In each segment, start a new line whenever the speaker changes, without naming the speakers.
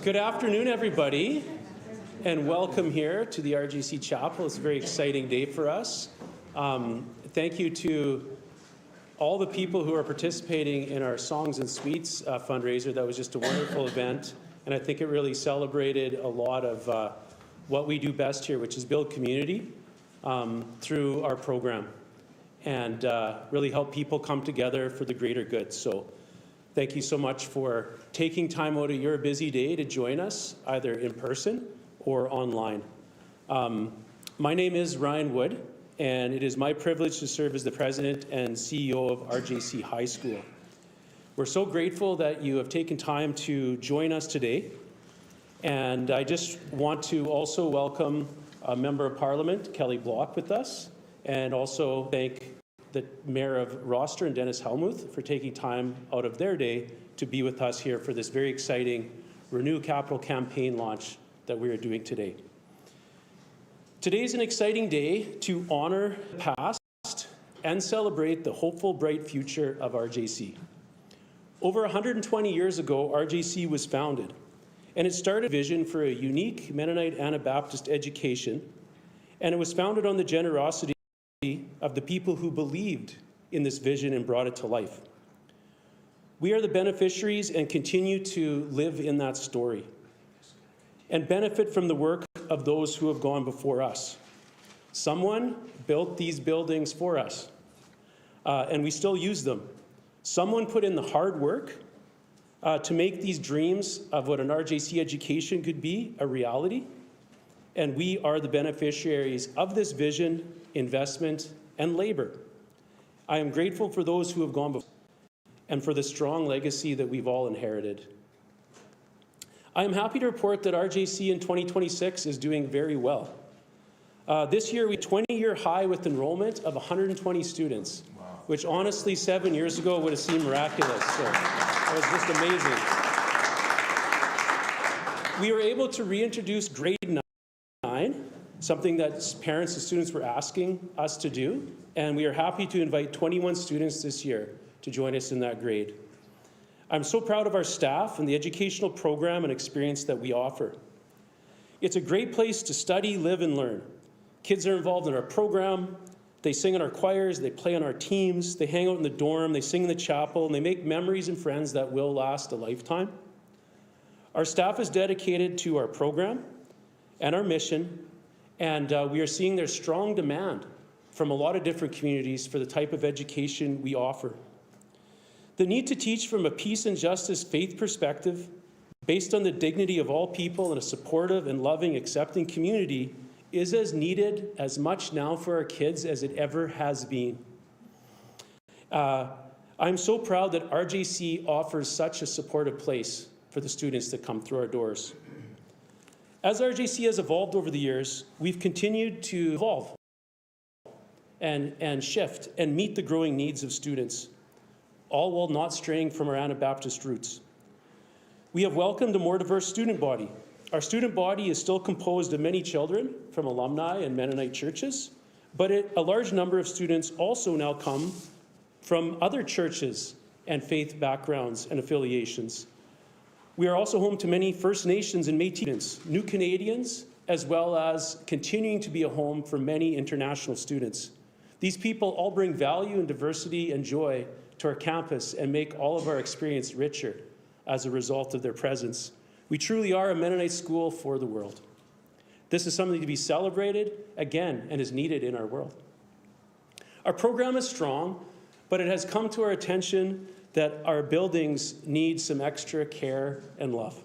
Good afternoon, everybody, and welcome here to the RJC Chapel. It's a very exciting day for us. Thank you to all the people who are participating in our Songs and Sweets fundraiser. That was just a wonderful event, and I think it really celebrated a lot of what we do best here, which is build community through our program and really help people come together for the greater good. So thank you so much for taking time out of your busy day to join us, either in person or online. My name is Ryan Wood, and it is my privilege to serve as the President and CEO of RJC High School. We're so grateful that you have taken time to join us today, and I just want to also welcome a Member of Parliament, Kelly Block, with us, and also thank the Mayor of Roster and Dennis Helmuth for taking time out of their day to be with us here for this very exciting Renew Capital Campaign launch that we are doing today. Today is an exciting day to honor the past and celebrate the hopeful, bright future of RJC. Over 120 years ago, RJC was founded, and it started a vision for a unique Mennonite Anabaptist education, and it was founded on the generosity of the people who believed in this vision and brought it to life. We are the beneficiaries and continue to live in that story and benefit from the work of those who have gone before us. Someone built these buildings for us, and we still use them. Someone put in the hard work to make these dreams of what an RJC education could be a reality, and we are the beneficiaries of this vision, investment, and labor. I am grateful for those who have gone before and for the strong legacy that we've all inherited. I am happy to report that RJC in 2026 is doing very well. This year, we had a 20-year high with enrollment of 120 students, which honestly 7 years ago would have seemed miraculous. So it was just amazing. We were able to reintroduce grade 9, something that parents and students were asking us to do, and we are happy to invite 21 students this year to join us in that grade. I'm so proud of our staff and the educational program and experience that we offer. It's a great place to study, live, and learn. Kids are involved in our program, they sing in our choirs, they play on our teams, they hang out in the dorm, they sing in the chapel, and they make memories and friends that will last a lifetime. Our staff is dedicated to our program and our mission, and we are seeing there's strong demand from a lot of different communities for the type of education we offer. The need to teach from a peace and justice faith perspective, based on the dignity of all people in a supportive and loving, accepting community, is as needed as much now for our kids as it ever has been. I'm so proud that RJC offers such a supportive place for the students that come through our doors. As RJC has evolved over the years, we've continued to evolve and shift and meet the growing needs of students, all while not straying from our Anabaptist roots. We have welcomed a more diverse student body. Our student body is still composed of many children from alumni and Mennonite churches, but a large number of students also now come from other churches and faith backgrounds and affiliations. We are also home to many First Nations and Métis students, new Canadians, as well as continuing to be a home for many international students. These people all bring value and diversity and joy to our campus and make all of our experience richer as a result of their presence. We truly are a Mennonite school for the world. This is something to be celebrated again and is needed in our world. Our program is strong, but it has come to our attention that our buildings need some extra care and love.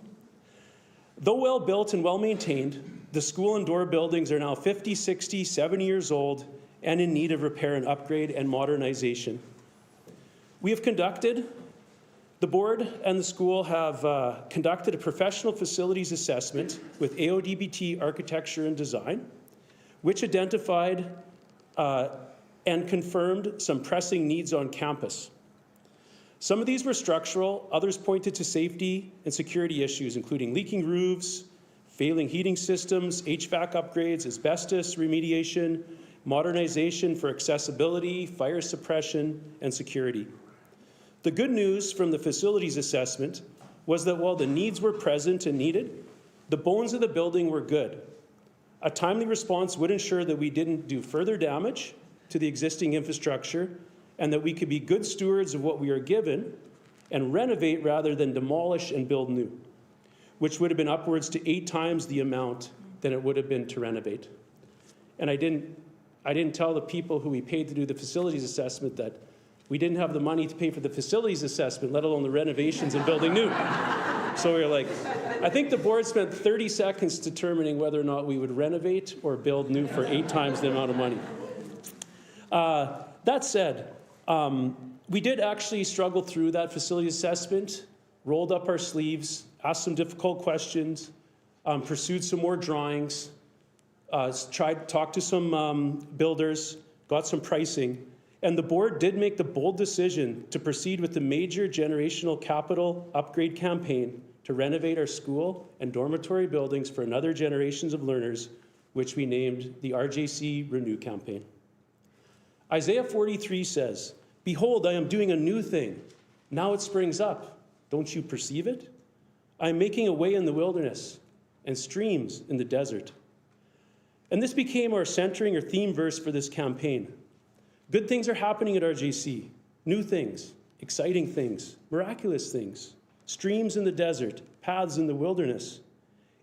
Though well built and well maintained, the school and door buildings are now 50, 60, 70 years old and in need of repair and upgrade and modernization. The board and the school have conducted a professional facilities assessment with AODBT Architecture and Design, which identified and confirmed some pressing needs on campus. Some of these were structural, others pointed to safety and security issues, including leaking roofs, failing heating systems, HVAC upgrades, asbestos remediation, modernization for accessibility, fire suppression, and security. The good news from the facilities assessment was that while the needs were present and needed, the bones of the building were good. A timely response would ensure that we didn't do further damage to the existing infrastructure and that we could be good stewards of what we are given and renovate rather than demolish and build new, which would have been upwards to 8 times the amount than it would have been to renovate. And I didn't tell the people who we paid to do the facilities assessment that we didn't have the money to pay for the facilities assessment, let alone the renovations and building new. So we were like, I think the board spent 30 seconds determining whether or not we would renovate or build new for 8 times the amount of money. That said, we did actually struggle through that facility assessment, rolled up our sleeves, asked some difficult questions, pursued some more drawings, tried to talk to some builders, got some pricing, and the board did make the bold decision to proceed with the major generational capital upgrade campaign to renovate our school and dormitory buildings for another generations of learners, which we named the RJC RENEW Campaign. Isaiah 43 says, "Behold, I am doing a new thing. Now it springs up. Don't you perceive it? I am making a way in the wilderness and streams in the desert." And this became our centering or theme verse for this campaign. Good things are happening at RJC. New things, exciting things, miraculous things, streams in the desert, paths in the wilderness.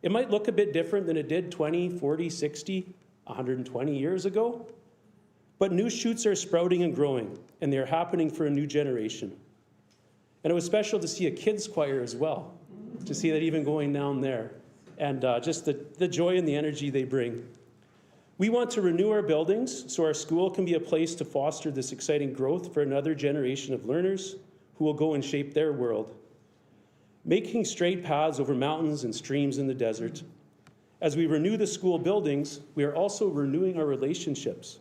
It might look a bit different than it did 20, 40, 60, 120 years ago, but new shoots are sprouting and growing, and they're happening for a new generation. And it was special to see a kids choir as well, to see that even going down there, and just the joy and the energy they bring. We want to renew our buildings so our school can be a place to foster this exciting growth for another generation of learners who will go and shape their world. Making straight paths over mountains and streams in the desert. As we renew the school buildings, we are also renewing our relationships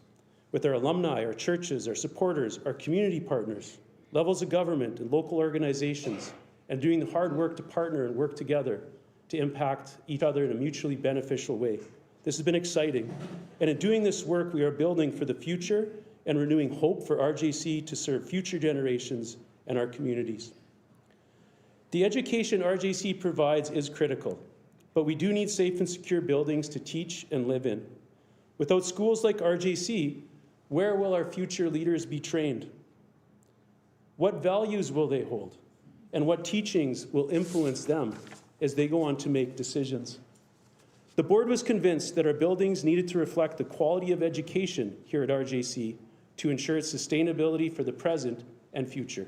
with our alumni, our churches, our supporters, our community partners, levels of government and local organizations, and doing the hard work to partner and work together to impact each other in a mutually beneficial way. This has been exciting. And in doing this work, we are building for the future and renewing hope for RJC to serve future generations and our communities. The education RJC provides is critical, but we do need safe and secure buildings to teach and live in. Without schools like RJC, where will our future leaders be trained? What values will they hold? And what teachings will influence them as they go on to make decisions? The board was convinced that our buildings needed to reflect the quality of education here at RJC to ensure its sustainability for the present and future.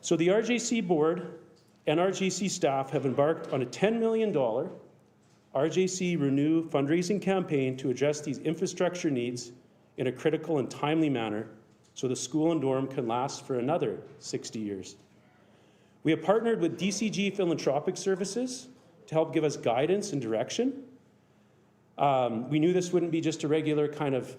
So the RJC board and RJC staff have embarked on a $10 million RJC Renew fundraising campaign to address these infrastructure needs in a critical and timely manner so the school and dorm can last for another 60 years. We have partnered with DCG Philanthropic Services to help give us guidance and direction. We knew this wouldn't be just a regular kind of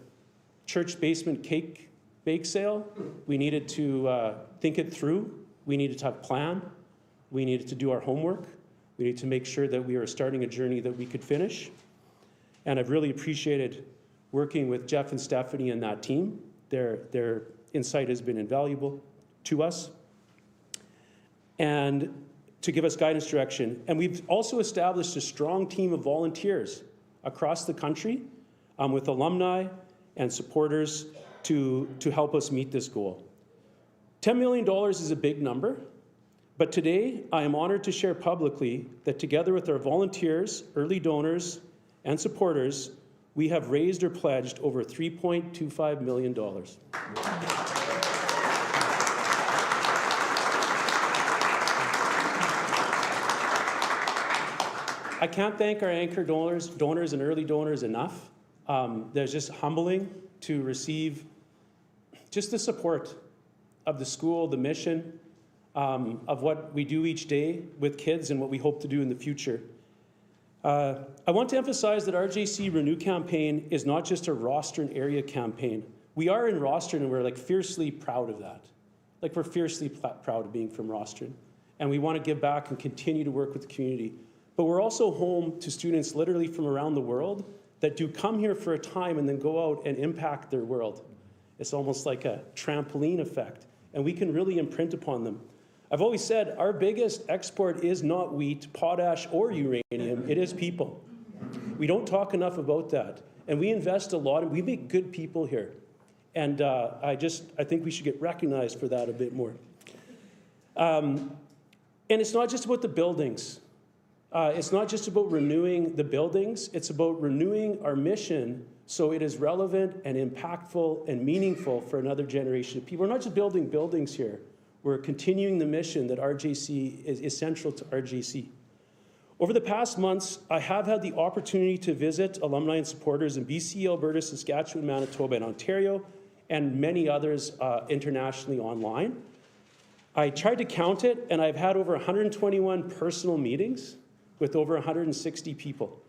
church basement cake bake sale. We needed to think it through. We needed to have a plan. We needed to do our homework. We needed to make sure that we were starting a journey that we could finish. And I've really appreciated working with Jeff and Stephanie and that team. Their insight has been invaluable to us and to give us guidance direction. And we've also established a strong team of volunteers across the country with alumni and supporters to help us meet this goal. $10 million is a big number, but today I am honored to share publicly that together with our volunteers, early donors, and supporters, we have raised or pledged over $3.25 million. I can't thank our anchor donors and early donors enough. They're just humbling to receive just the support of the school, the mission, of what we do each day with kids and what we hope to do in the future. I want to emphasize that RJC Renew Campaign is not just a Rostron area campaign. We are in Rostron and we're like fiercely proud of that. Like we're fiercely proud of being from Rostron. And we want to give back and continue to work with the community. But we're also home to students literally from around the world that do come here for a time and then go out and impact their world. It's almost like a trampoline effect. And we can really imprint upon them. I've always said our biggest export is not wheat, potash, or uranium, it is people. We don't talk enough about that. And we invest a lot, and we make good people here. And I think we should get recognized for that a bit more. And it's not just about the buildings. It's not just about renewing the buildings. It's about renewing our mission so it is relevant and impactful and meaningful for another generation of people. We're not just building buildings here. We're continuing the mission that RJC is central to RJC. Over the past months, I have had the opportunity to visit alumni and supporters in BC, Alberta, Saskatchewan, Manitoba, and Ontario, and many others internationally online. I tried to count it, and I've had over 121 personal meetings with over 160 people.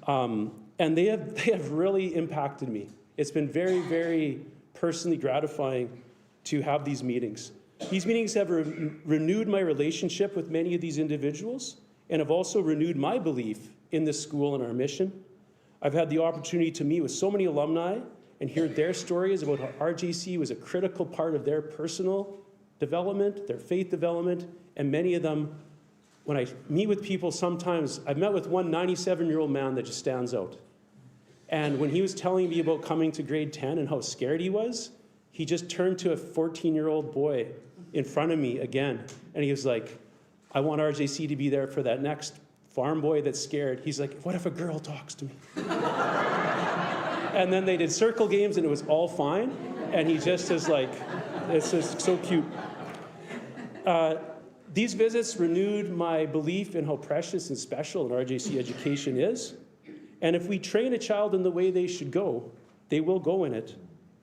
And they have really impacted me. It's been very, very personally gratifying to have these meetings. These meetings have renewed my relationship with many of these individuals and have also renewed my belief in this school and our mission. I've had the opportunity to meet with so many alumni and hear their stories about how RJC was a critical part of their personal development, their faith development, and many of them, when I meet with people sometimes, I've met with one 97-year-old man that just stands out. And when he was telling me about coming to grade 10 and how scared he was, he just turned to a 14-year-old boy in front of me again, and he was like, I want RJC to be there for that next farm boy that's scared. He's like, what if a girl talks to me? And then they did circle games, and it was all fine, and he just is like, it's just so cute. These visits renewed my belief in how precious and special an RJC education is. And if we train a child in the way they should go, they will go in it.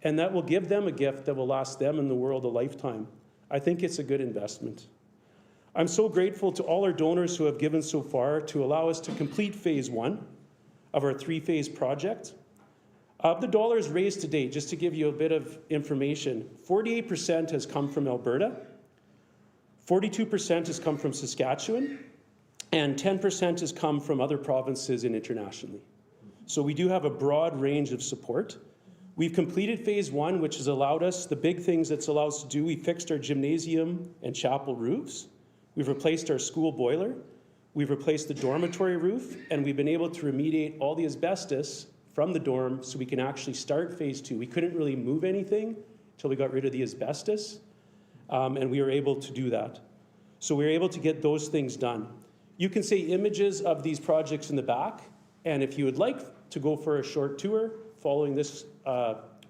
And that will give them a gift that will last them and the world a lifetime. I think it's a good investment. I'm so grateful to all our donors who have given so far to allow us to complete phase 1 of our 3-phase project. Of the dollars raised to date, just to give you a bit of information, 48% has come from Alberta, 42% has come from Saskatchewan, and 10% has come from other provinces and internationally. So we do have a broad range of support. We've completed phase 1, which has allowed us, the big things that's allowed us to do, we fixed our gymnasium and chapel roofs. We've replaced our school boiler. We've replaced the dormitory roof, and we've been able to remediate all the asbestos from the dorm so we can actually start phase 2. We couldn't really move anything until we got rid of the asbestos, and we were able to do that. So we were able to get those things done. You can see images of these projects in the back, and if you would like to go for a short tour following this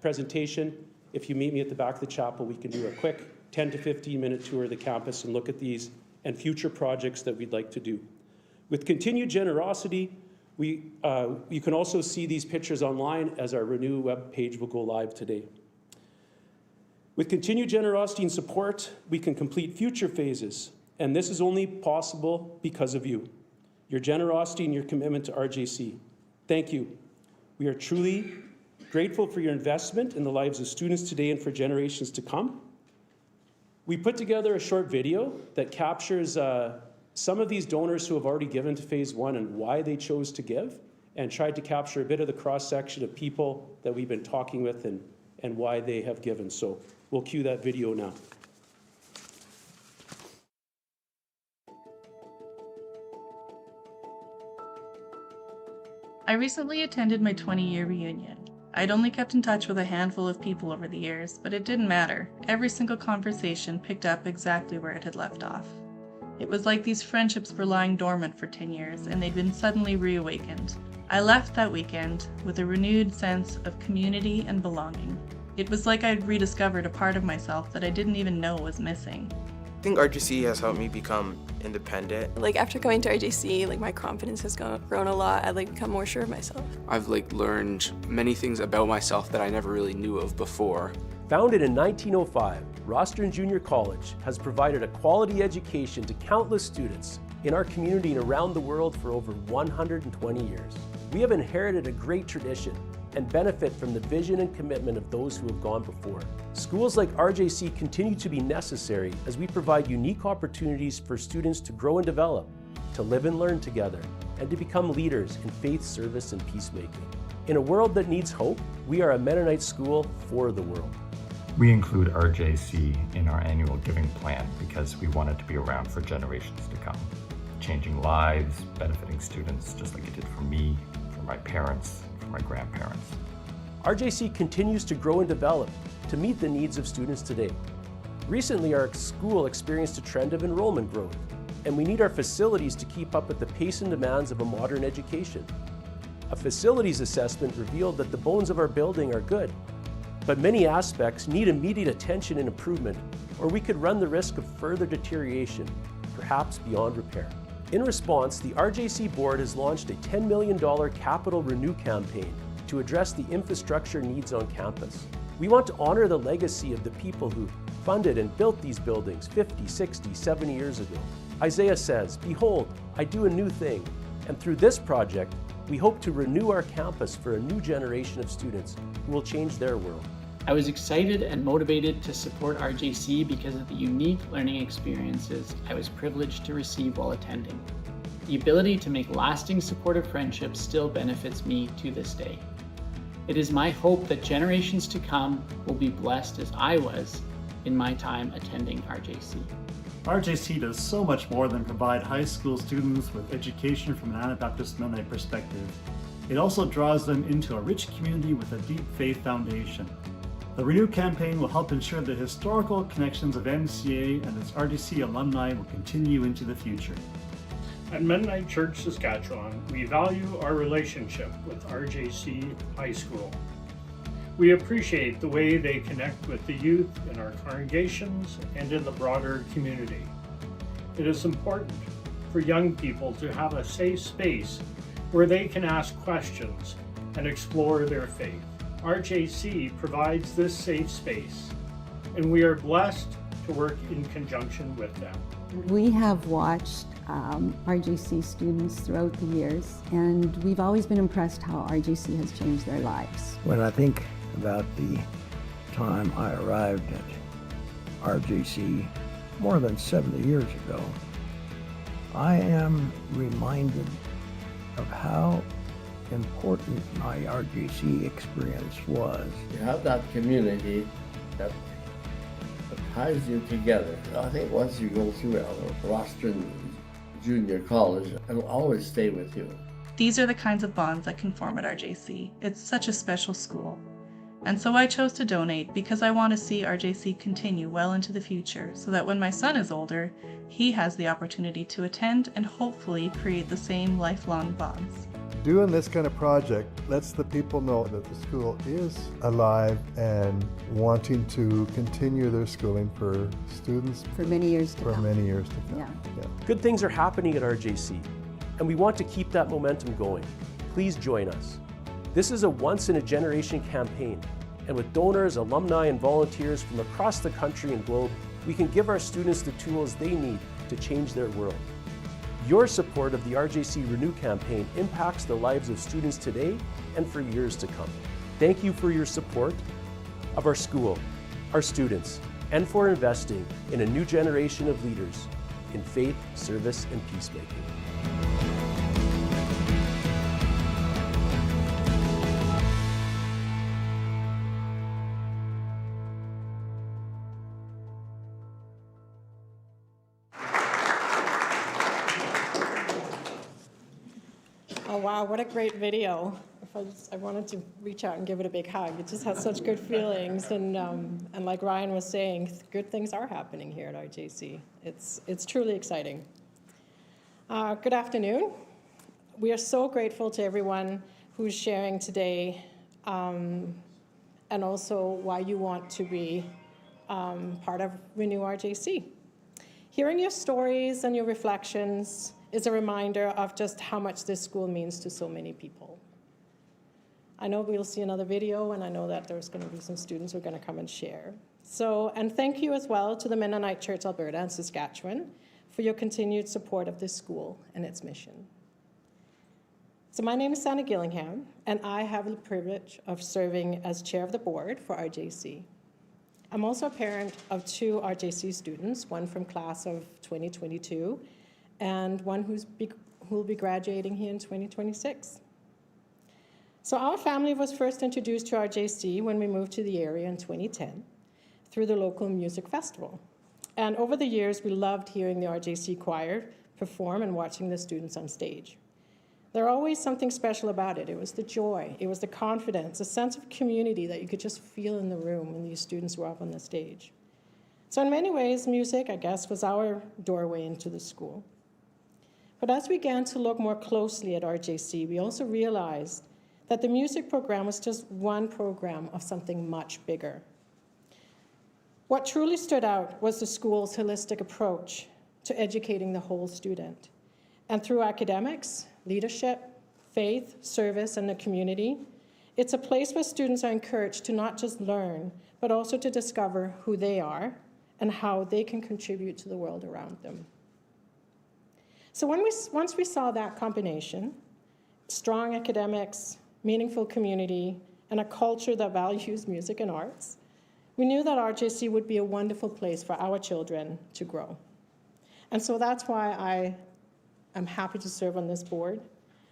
presentation, if you meet me at the back of the chapel, we can do a quick 10 to 15 minute tour of the campus and look at these and future projects that we'd like to do. With continued generosity, you can also see these pictures online as our Renew web page will go live today. With continued generosity and support, we can complete future phases, and this is only possible because of you, your generosity and your commitment to RJC. Thank you. We are truly grateful for your investment in the lives of students today and for generations to come. We put together a short video that captures some of these donors who have already given to phase 1 and why they chose to give, and tried to capture a bit of the cross-section of people that we've been talking with and why they have given. So we'll cue that video now.
I recently attended my 20-year reunion. I'd only kept in touch with a handful of people over the years, but it didn't matter. Every single conversation picked up exactly where it had left off. It was like these friendships were lying dormant for 10 years, and they'd been suddenly reawakened. I left that weekend with a renewed sense of community and belonging. It was like I'd rediscovered a part of myself that I didn't even know was missing.
I think RJC has helped me become independent.
After coming to RJC, my confidence has grown a lot. I've become more sure of myself.
I've learned many things about myself that I never really knew of before.
Founded in 1905, Rostron Junior College has provided a quality education to countless students in our community and around the world for over 120 years. We have inherited a great tradition and benefit from the vision and commitment of those who have gone before. Schools like RJC continue to be necessary as we provide unique opportunities for students to grow and develop, to live and learn together, and to become leaders in faith, service, and peacemaking. In a world that needs hope, we are a Mennonite school for the world.
We include RJC in our annual giving plan because we want it to be around for generations to come, changing lives, benefiting students just like it did for me, for my parents, for my grandparents.
RJC continues to grow and develop to meet the needs of students today. Recently, our school experienced a trend of enrollment growth, and we need our facilities to keep up with the pace and demands of a modern education. A facilities assessment revealed that the bones of our building are good, but many aspects need immediate attention and improvement, or we could run the risk of further deterioration, perhaps beyond repair. In response, the RJC board has launched a $10 million Capital RENEW Campaign to address the infrastructure needs on campus. We want to honor the legacy of the people who funded and built these buildings 50, 60, 70 years ago. Isaiah says, "Behold, I do a new thing," and through this project, we hope to renew our campus for a new generation of students who will change their world.
I was excited and motivated to support RJC because of the unique learning experiences I was privileged to receive while attending. The ability to make lasting supportive friendships still benefits me to this day. It is my hope that generations to come will be blessed as I was in my time attending RJC.
RJC does so much more than provide high school students with education from an Anabaptist Mennonite perspective. It also draws them into a rich community with a deep faith foundation. The RENEW campaign will help ensure the historical connections of MCA and its RJC alumni will continue into the future.
At Mennonite Church, Saskatchewan, we value our relationship with RJC High School. We appreciate the way they connect with the youth in our congregations and in the broader community. It is important for young people to have a safe space where they can ask questions and explore their faith. RJC provides this safe space, and we are blessed to work in conjunction with them.
We have watched RJC students throughout the years, and we've always been impressed how RJC has changed their lives.
When I think about the time I arrived at RJC more than 70 years ago, I am reminded of how important my RJC experience was.
You have that community that ties you together. I think once you go through Rostron Junior College, it'll always stay with you.
These are the kinds of bonds that can form at RJC. It's such a special school. And so I chose to donate because I want to see RJC continue well into the future so that when my son is older, he has the opportunity to attend and hopefully create the same lifelong bonds.
Doing this kind of project lets the people know that the school is alive and wanting to continue their schooling for students
for many years to come.
Yeah.
Good things are happening at RJC, and we want to keep that momentum going. Please join us. This is a once-in-a-generation campaign, and with donors, alumni, and volunteers from across the country and globe, we can give our students the tools they need to change their world. Your support of the RJC RENEW campaign impacts the lives of students today and for years to come. Thank you for your support of our school, our students, and for investing in a new generation of leaders in faith, service, and peacemaking.
Oh wow, what a great video. I wanted to reach out and give it a big hug. It just has such good feelings, and like Ryan was saying, good things are happening here at RJC. It's truly exciting. Good afternoon. We are so grateful to everyone who's sharing today, and also why you want to be part of Renew RJC. Hearing your stories and your reflections is a reminder of just how much this school means to so many people. I know we'll see another video, and I know that there's going to be some students who are going to come and share. And thank you as well to the Mennonite Church Alberta and Saskatchewan for your continued support of this school and its mission. So my name is Sandra Gillingham, and I have the privilege of serving as chair of the board for RJC. I'm also a parent of 2 RJC students, one from class of 2022, and one who will be graduating here in 2026. So our family was first introduced to RJC when we moved to the area in 2010. through the local music festival. And over the years, we loved hearing the RJC choir perform and watching the students on stage. There was always something special about it. It was the joy, it was the confidence, a sense of community that you could just feel in the room when these students were up on the stage. So in many ways, music, I guess, was our doorway into the school. But as we began to look more closely at RJC, we also realized that the music program was just one program of something much bigger. What truly stood out was the school's holistic approach to educating the whole student. And through academics, leadership, faith, service, and the community, it's a place where students are encouraged to not just learn, but also to discover who they are and how they can contribute to the world around them. So once we saw that combination, strong academics, meaningful community, and a culture that values music and arts, we knew that RJC would be a wonderful place for our children to grow. And so that's why I am happy to serve on this board,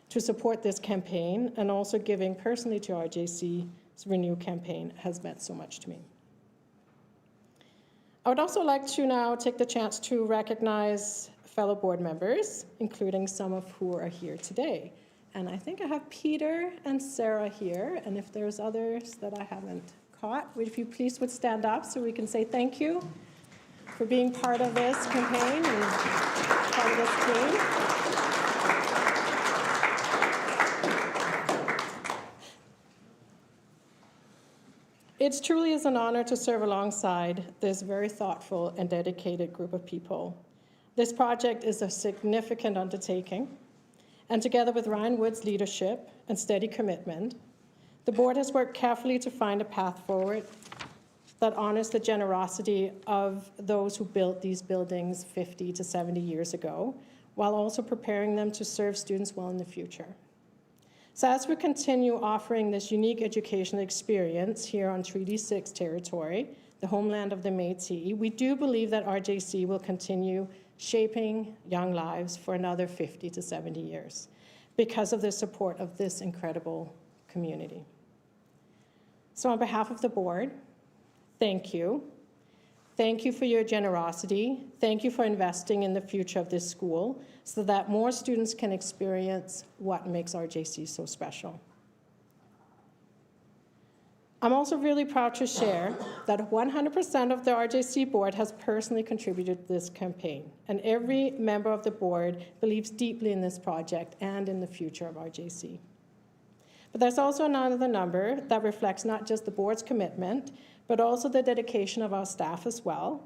to support this campaign, and also giving personally to RJC's RENEW campaign has meant so much to me. I would also like to now take the chance to recognize fellow board members, including some of who are here today. And I think I have Peter and Sarah here, and if there's others that I haven't caught, if you please would stand up so we can say thank you for being part of this campaign and part of this team. It truly is an honor to serve alongside this very thoughtful and dedicated group of people. This project is a significant undertaking, and together with Ryan Wood's leadership and steady commitment, the board has worked carefully to find a path forward that honors the generosity of those who built these buildings 50 to 70 years ago, while also preparing them to serve students well in the future. So as we continue offering this unique educational experience here on Treaty 6 territory, the homeland of the Métis, we do believe that RJC will continue shaping young lives for another 50 to 70 years because of the support of this incredible community. So on behalf of the board, thank you. Thank you for your generosity. Thank you for investing in the future of this school so that more students can experience what makes RJC so special. I'm also really proud to share that 100% of the RJC board has personally contributed to this campaign, and every member of the board believes deeply in this project and in the future of RJC. But there's also another number that reflects not just the board's commitment, but also the dedication of our staff as well.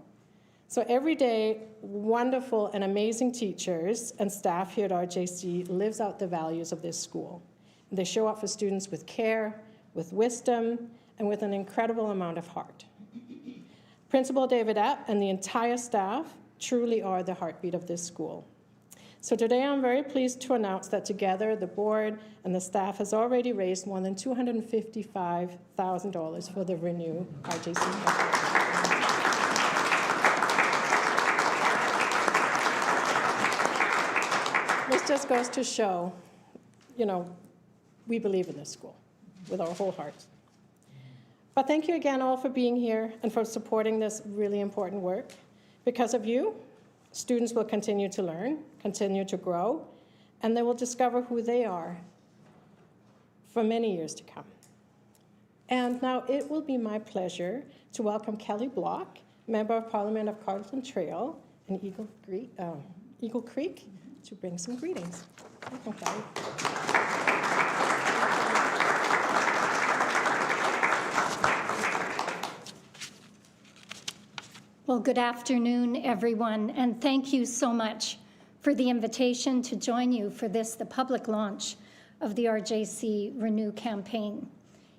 So every day, wonderful and amazing teachers and staff here at RJC lives out the values of this school. And they show up for students with care, with wisdom, and with an incredible amount of heart. Principal David Epp and the entire staff truly are the heartbeat of this school. So today I'm very pleased to announce that together the board and the staff has already raised more than $255,000 for the RENEW RJC campaign. This just goes to show, we believe in this school with our whole hearts. But thank you again all for being here and for supporting this really important work. Because of you, students will continue to learn, continue to grow, and they will discover who they are for many years to come. And now it will be my pleasure to welcome Kelly Block, Member of Parliament of Carleton Trail and Eagle Creek, to bring some greetings. Welcome, Kelly.
Well, good afternoon, everyone, and thank you so much for the invitation to join you for this, the public launch of the RJC RENEW campaign.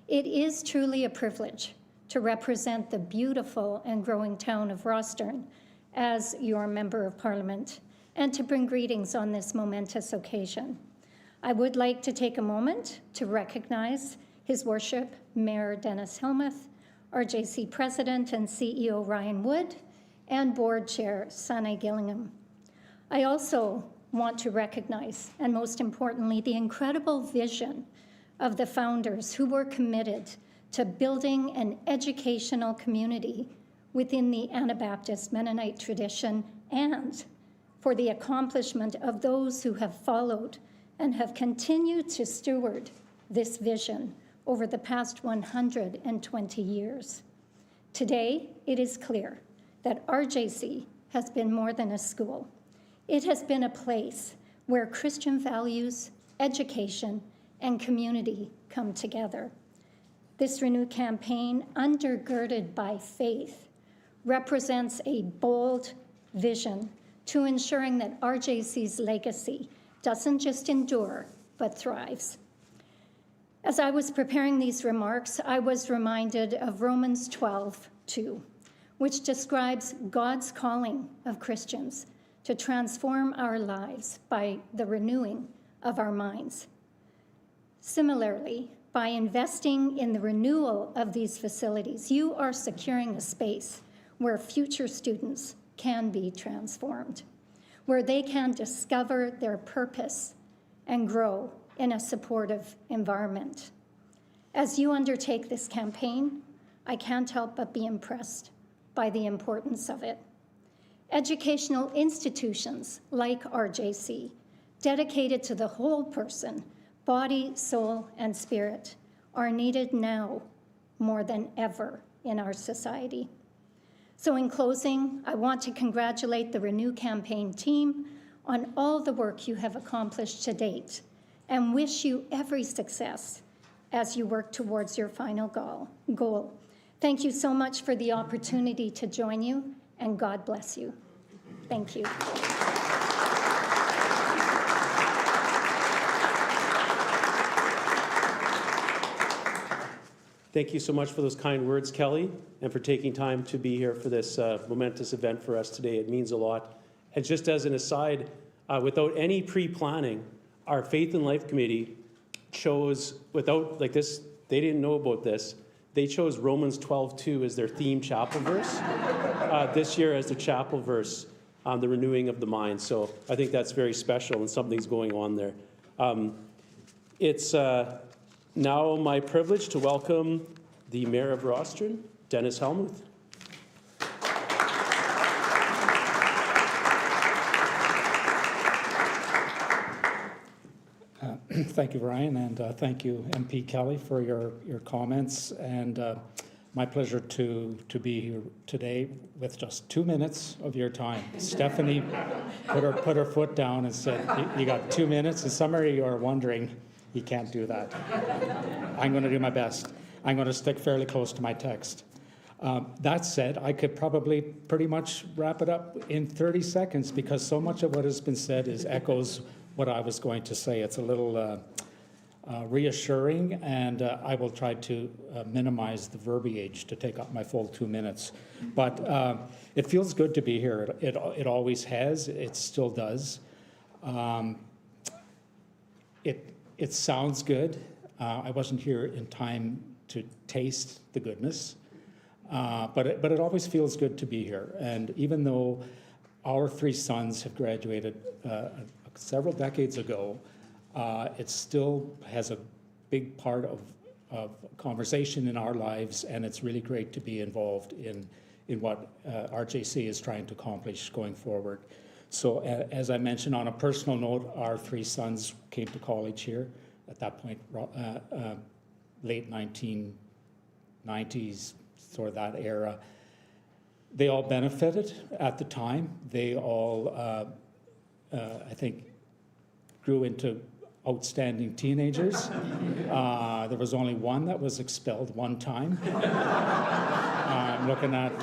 It is truly a privilege to represent the beautiful and growing town of Rostern as your Member of Parliament and to bring greetings on this momentous occasion. I would like to take a moment to recognize His Worship Mayor Dennis Helmuth, RJC President and CEO Ryan Wood, and Board Chair Sanai Gillingham. I also want to recognize, and most importantly, the incredible vision of the founders who were committed to building an educational community within the Anabaptist Mennonite tradition and for the accomplishment of those who have followed and have continued to steward this vision over the past 120 years. Today, it is clear that RJC has been more than a school. It has been a place where Christian values, education, and community come together. This Renew campaign, undergirded by faith, represents a bold vision to ensuring that RJC's legacy doesn't just endure, but thrives. As I was preparing these remarks, I was reminded of Romans 12:2, which describes God's calling of Christians to transform our lives by the renewing of our minds. Similarly, by investing in the renewal of these facilities, you are securing a space where future students can be transformed, where they can discover their purpose and grow in a supportive environment. As you undertake this campaign, I can't help but be impressed by the importance of it. Educational institutions like RJC, dedicated to the whole person, body, soul, and spirit, are needed now more than ever in our society. So in closing, I want to congratulate the Renew campaign team on all the work you have accomplished to date and wish you every success as you work towards your final goal. Thank you so much for the opportunity to join you, and God bless you. Thank you.
Thank you so much for those kind words, Kelly, and for taking time to be here for this momentous event for us today. It means a lot. And just as an aside, without any pre-planning, our Faith and Life Committee chose, without, like this, they didn't know about this, they chose Romans 12:2 as their theme chapel verse this year as their chapel verse on the renewing of the mind. So I think that's very special and something's going on there. It's now my privilege to welcome the Mayor of Rostron, Dennis Helmuth.
Thank you, Ryan, and thank you, MP Kelly, for your comments. And my pleasure to be here today with just 2 minutes of your time. Stephanie put her foot down and said, "You got 2 minutes." And some of you are wondering, you can't do that. I'm going to do my best. I'm going to stick fairly close to my text. That said, I could probably pretty much wrap it up in 30 seconds because so much of what has been said echoes what I was going to say. It's a little reassuring, and I will try to minimize the verbiage to take up my full 2 minutes. But it feels good to be here. It always has. It still does. It sounds good. I wasn't here in time to taste the goodness, but it always feels good to be here. And even though our 3 sons have graduated several decades ago, it still has a big part of conversation in our lives, and it's really great to be involved in what RJC is trying to accomplish going forward. So as I mentioned, on a personal note, our 3 sons came to college here at that point, late 1990s, sort of that era. They all benefited at the time. They all, I think, grew into outstanding teenagers. There was only one that was expelled one time. I'm looking at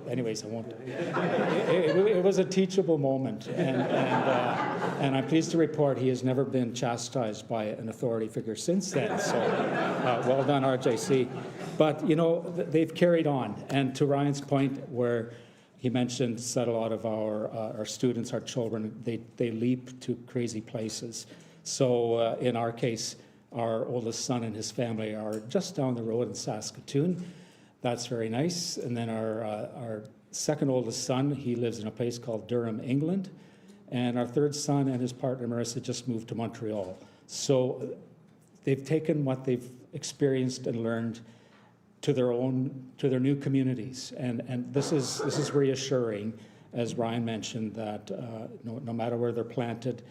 anyways, I won't. It was a teachable moment, and I'm pleased to report he has never been chastised by an authority figure since then. So, well done, RJC. But you know, they've carried on. And to Ryan's point, where he said a lot of our students, our children, they leap to crazy places. So in our case, our oldest son and his family are just down the road in Saskatoon. That's very nice. And then our second oldest son, he lives in a place called Durham, England. And our third son and his partner, Marissa, just moved to Montreal. So they've taken what they've experienced and learned to their new communities. And this is reassuring, as Ryan mentioned, that no matter where they're planted,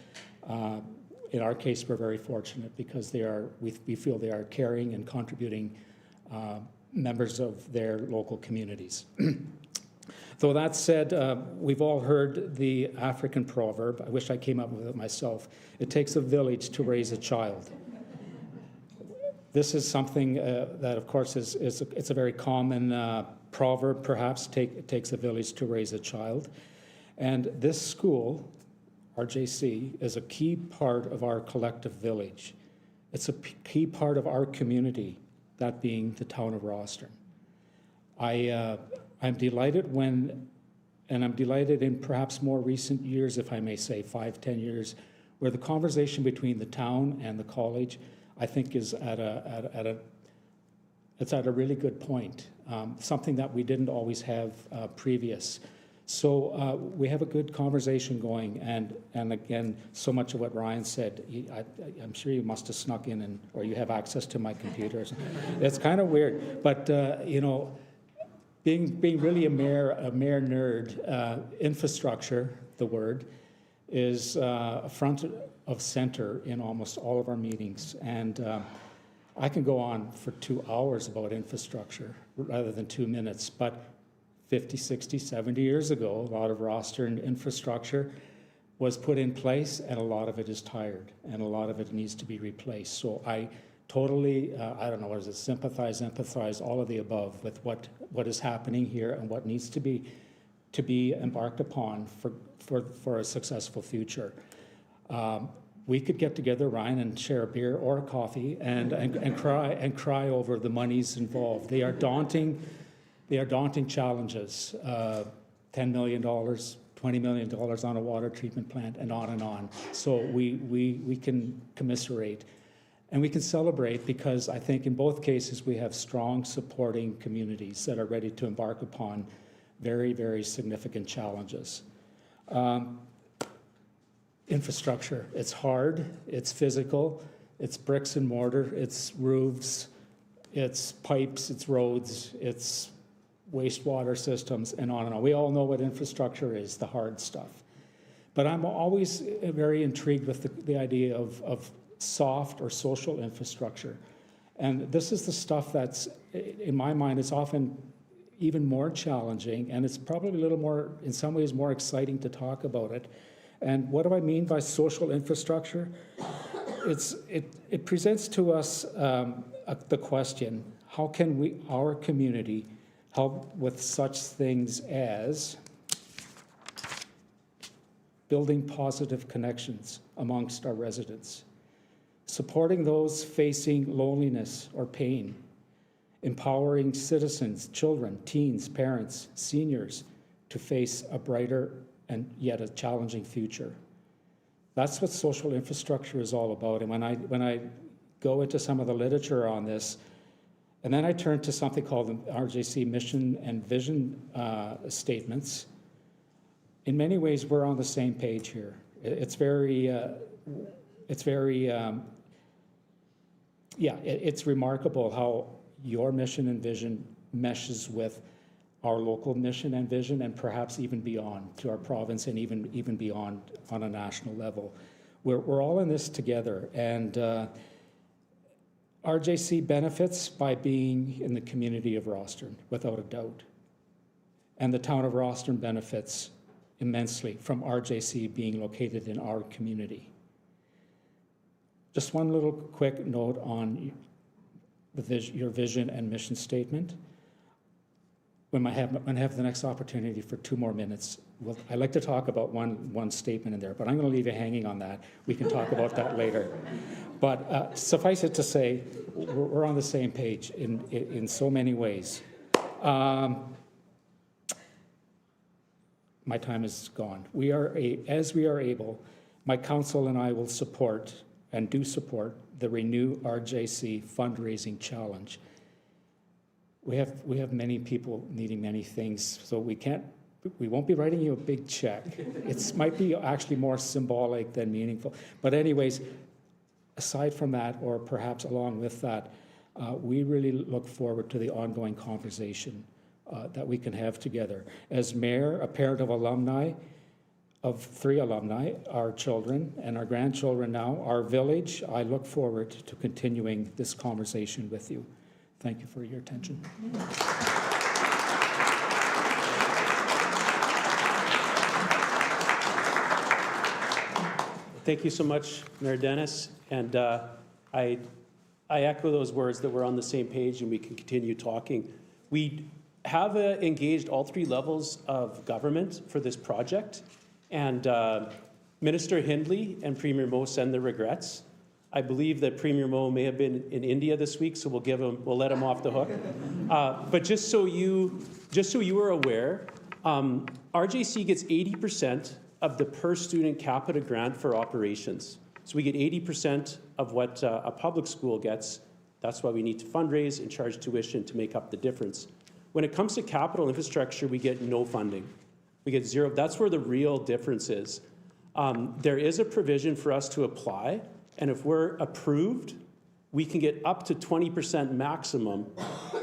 in our case, we're very fortunate because we feel they are caring and contributing members of their local communities. Though that said, we've all heard the African proverb. I wish I came up with it myself. It takes a village to raise a child. This is something that, of course, it's a very common proverb, perhaps. It takes a village to raise a child. And this school, RJC, is a key part of our collective village. It's a key part of our community, that being the town of Rostron. I'm delighted and I'm delighted in perhaps more recent years, if I may say, 5-10 years, where the conversation between the town and the college, I think, is at a really good point. Something that we didn't always have previous. So we have a good conversation going, and again, so much of what Ryan said, I'm sure you must have snuck in, or you have access to my computers. It's kind of weird, but you know, being really a mayor nerd, infrastructure, the word, is front of center in almost all of our meetings, and I can go on for 2 hours about infrastructure rather than 2 minutes, but 50, 60, 70 years ago, a lot of Rostron infrastructure was put in place, and a lot of it is tired, and a lot of it needs to be replaced. So I totally, I don't know, what is it, sympathize, empathize, all of the above with what is happening here and what needs to be embarked upon for a successful future. We could get together, Ryan, and share a beer or a coffee and cry over the monies involved. They are daunting challenges. $10 million, $20 million on a water treatment plant, and on and on. So we can commiserate. And we can celebrate because I think in both cases we have strong supporting communities that are ready to embark upon very, very significant challenges. Infrastructure, it's hard, it's physical, it's bricks and mortar, it's roofs, it's pipes, it's roads, it's wastewater systems, and on and on. We all know what infrastructure is, the hard stuff. But I'm always very intrigued with the idea of soft or social infrastructure. And this is the stuff that's, in my mind, is often even more challenging, and it's probably a little more, in some ways, more exciting to talk about it. And what do I mean by social infrastructure? It presents to us the question, how can our community help with such things as building positive connections amongst our residents, supporting those facing loneliness or pain, empowering citizens, children, teens, parents, seniors to face a brighter and yet a challenging future. That's what social infrastructure is all about. And when I go into some of the literature on this, and then I turn to something called the RJC mission and vision statements, in many ways we're on the same page here. It's remarkable how your mission and vision meshes with our local mission and vision, and perhaps even beyond to our province, and even beyond on a national level. We're all in this together, and RJC benefits by being in the community of Rostron, without a doubt. And the town of Rostron benefits immensely from RJC being located in our community. Just one little quick note on your vision and mission statement. When I have the next opportunity for 2 more minutes, I'd like to talk about one statement in there, but I'm going to leave you hanging on that. We can talk about that later. But suffice it to say, we're on the same page in so many ways. My time is gone. As we are able, my council and I will support and do support the Renew RJC fundraising challenge. We have many people needing many things, so we won't be writing you a big check. It might be actually more symbolic than meaningful. But anyways, aside from that, or perhaps along with that, we really look forward to the ongoing conversation that we can have together. As mayor, a parent of alumni, of 3 alumni, our children and our grandchildren now, our village, I look forward to continuing this conversation with you. Thank you for your attention.
Thank you so much, Mayor Dennis. And I echo those words that we're on the same page and we can continue talking. We have engaged all 3 levels of government for this project. And Minister Hindley and Premier Moe send their regrets. I believe that Premier Moe may have been in India this week, so we'll let him off the hook. But just so you are aware, RJC gets 80% of the per student capita grant for operations. So we get 80% of what a public school gets. That's why we need to fundraise and charge tuition to make up the difference. When it comes to capital infrastructure, we get no funding. We get 0. That's where the real difference is. There is a provision for us to apply, and if we're approved, we can get up to 20% maximum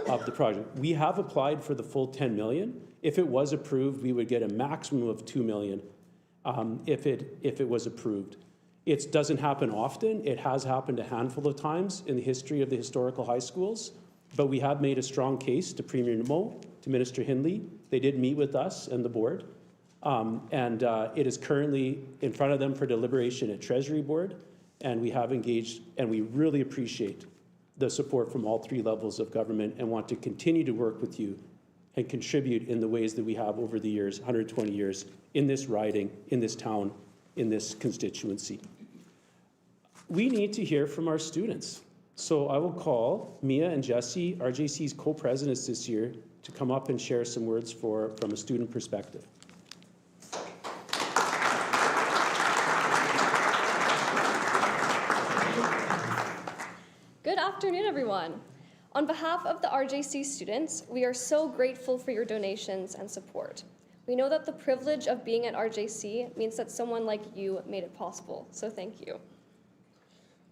of the project. We have applied for the full 10 million. If it was approved, we would get a maximum of 2 million if it was approved. It doesn't happen often. It has happened a handful of times in the history of the historical high schools, but we have made a strong case to Premier Moe, to Minister Hindley. They did meet with us and the board, and it is currently in front of them for deliberation at Treasury Board, and we have engaged, and we really appreciate the support from all 3 levels of government and want to continue to work with you and contribute in the ways that we have over the years, 120 years, in this riding, in this town, in this constituency. We need to hear from our students. So I will call Mia and Jesse, RJC's co-presidents this year, to come up and share some words from a student perspective.
Good afternoon, everyone. On behalf of the RJC students, we are so grateful for your donations and support. We know that the privilege of being at RJC means that someone like you made it possible, so thank you.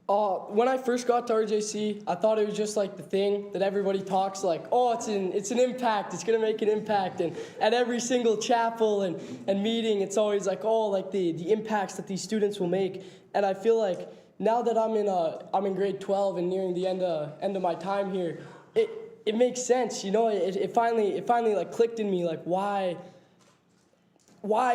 When I first got to RJC, I thought it was just like the thing that everybody talks like, oh, it's an impact, it's gonna make an impact. And at every single chapel and meeting, it's always like, oh, like the impacts that these students will make. And I feel like now that I'm in grade 12 and nearing the end of my time here, it makes sense, you know. It finally like clicked in me, like why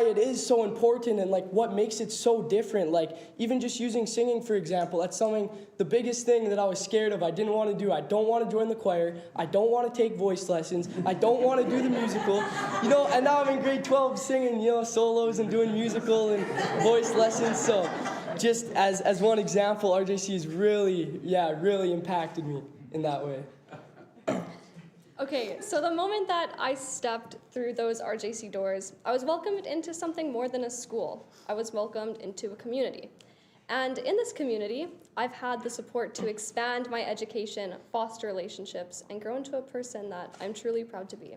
it is so important and like what makes it so different. Like even just using singing, for example, that's the biggest thing that I was scared of. I didn't want to do. I don't want to join the choir. I don't want to take voice lessons. I don't want to do the musical, you know, and now I'm in grade 12 singing, you know, solos and doing musical and voice lessons. So just as one example, RJC has really impacted me in that way.
Okay, so the moment that I stepped through those RJC doors, I was welcomed into something more than a school. I was welcomed into a community. And in this community, I've had the support to expand my education, foster relationships, and grow into a person that I'm truly proud to be.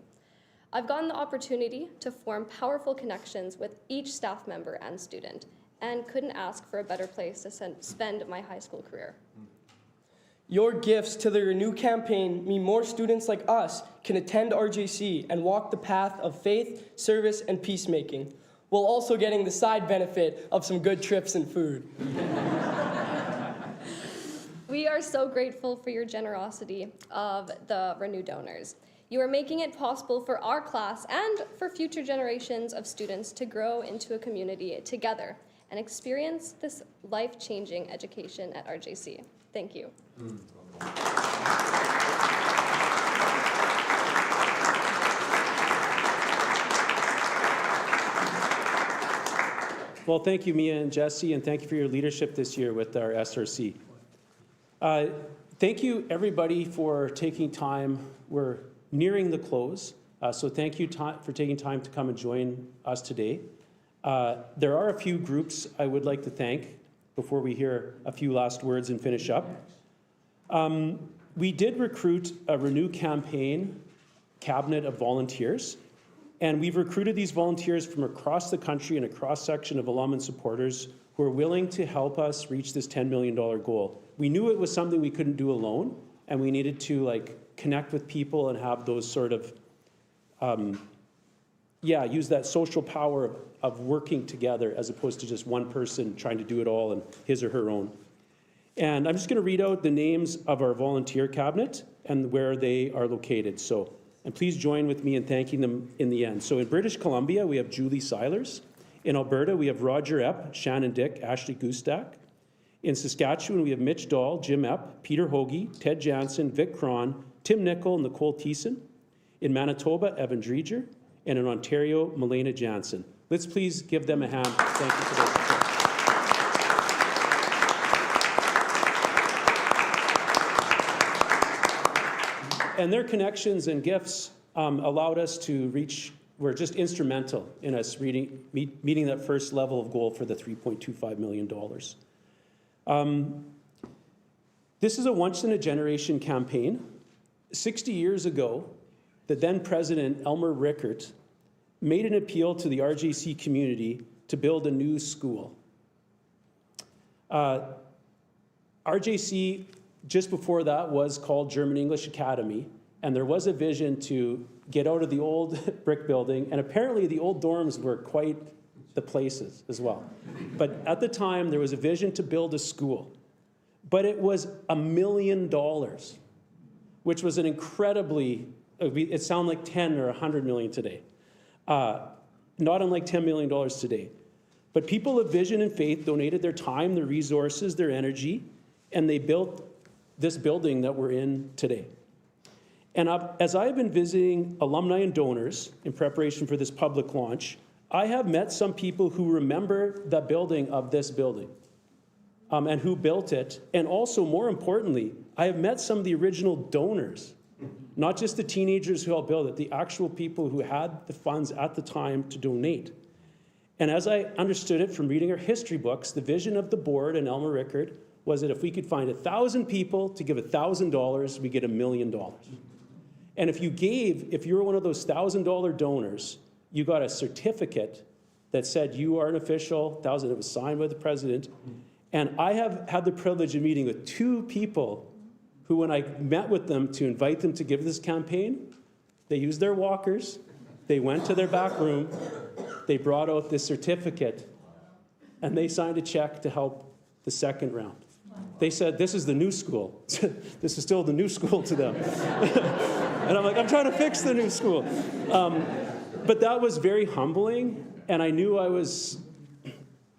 I've gotten the opportunity to form powerful connections with each staff member and student, and couldn't ask for a better place to spend my high school career.
Your gifts to the RENEW campaign mean more students like us can attend RJC and walk the path of faith, service, and peacemaking, while also getting the side benefit of some good trips and food.
We are so grateful for your generosity of the RENEW donors. You are making it possible for our class and for future generations of students to grow into a community together and experience this life-changing education at RJC. Thank you.
Well, thank you, Mia and Jesse, and thank you for your leadership this year with our SRC. Thank you, everybody, for taking time. We're nearing the close, so thank you for taking time to come and join us today. There are a few groups I would like to thank before we hear a few last words and finish up. We did recruit a RENEW campaign cabinet of volunteers, and we've recruited these volunteers from across the country and a cross-section of alum and supporters who are willing to help us reach this $10 million goal. We knew it was something we couldn't do alone, and we needed to like connect with people and have those sort of, use that social power of working together as opposed to just one person trying to do it all in his or her own. And I'm just going to read out the names of our volunteer cabinet and where they are located. So, and please join with me in thanking them in the end. So in British Columbia, we have Julie Seilers. In Alberta, we have Roger Epp, Shannon Dick, Ashley Gustak. In Saskatchewan, we have Mitch Dahl, Jim Epp, Peter Hoagie, Ted Jansen, Vic Cron, Tim Nickel, and Nicole Thiessen. In Manitoba, Evan Dreger. And in Ontario, Melena Jansen. Let's please give them a hand. Thank you for their support. And their connections and gifts allowed us to reach, were just instrumental in us meeting that first level of goal for the $3.25 million. This is a once-in-a-generation campaign. 60 years ago, the then president, Elmer Rickert, made an appeal to the RJC community to build a new school. RJC, just before that, was called German English Academy, and there was a vision to get out of the old brick building, and apparently the old dorms were quite the places as well. But at the time, there was a vision to build a school, but it was $1 million, which was an incredibly, it sounded like 10 or 100 million today. Not unlike $10 million today. But people of vision and faith donated their time, their resources, their energy, and they built this building that we're in today. And as I've been visiting alumni and donors in preparation for this public launch, I have met some people who remember the building of this building and who built it. And also, more importantly, I have met some of the original donors, not just the teenagers who helped build it, the actual people who had the funds at the time to donate. And as I understood it from reading our history books, the vision of the board and Elmer Rickert was that if we could find 1,000 people to give $1,000, we get $1 million. And if you were one of those $1,000 donors, you got a certificate that said you are an official, $1,000, it was signed by the president. And I have had the privilege of meeting with 2 people who, when I met with them to invite them to give this campaign, they used their walkers, they went to their back room, they brought out this certificate, and they signed a check to help the second round. They said, this is the new school. This is still the new school to them. And I'm like, I'm trying to fix the new school. But that was very humbling, and I knew I was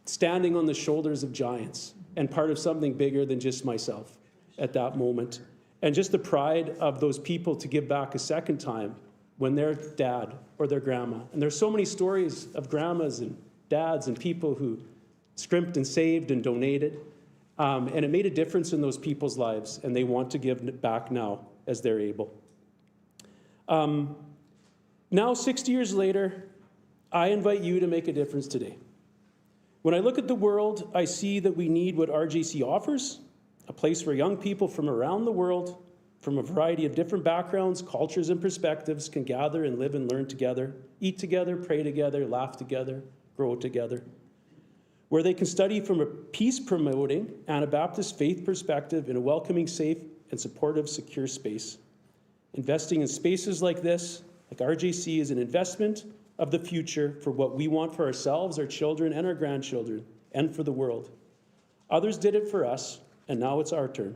standing on the shoulders of giants and part of something bigger than just myself at that moment. And just the pride of those people to give back a second time when their dad or their grandma, and there's so many stories of grandmas and dads and people who scrimped and saved and donated, and it made a difference in those people's lives, and they want to give back now as they're able. Now, 60 years later, I invite you to make a difference today. When I look at the world, I see that we need what RJC offers, a place where young people from around the world, from a variety of different backgrounds, cultures, and perspectives can gather and live and learn together, eat together, pray together, laugh together, grow together. Where they can study from a peace-promoting Anabaptist faith perspective in a welcoming, safe, and supportive, secure space. Investing in spaces like this, like RJC, is an investment of the future for what we want for ourselves, our children, and our grandchildren, and for the world. Others did it for us, and now it's our turn.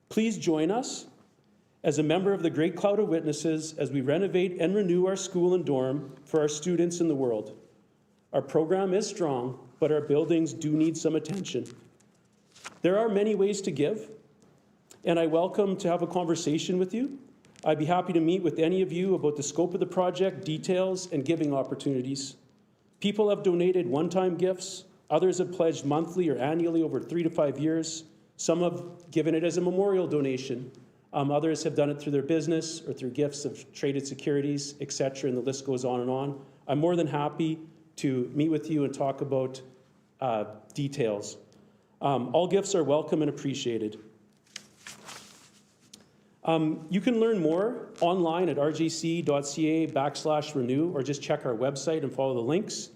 Please join us as a member of the great cloud of witnesses as we renovate and renew our school and dorm for our students in the world. Our program is strong, but our buildings do need some attention. There are many ways to give, and I welcome to have a conversation with you. I'd be happy to meet with any of you about the scope of the project, details, and giving opportunities. People have donated one-time gifts. Others have pledged monthly or annually over 3 to 5 years. Some have given it as a memorial donation. Others have done it through their business or through gifts of traded securities, etc., and the list goes on and on. I'm more than happy to meet with you and talk about details. All gifts are welcome and appreciated. You can learn more online at rjc.ca/renew, or just check our website and follow the links.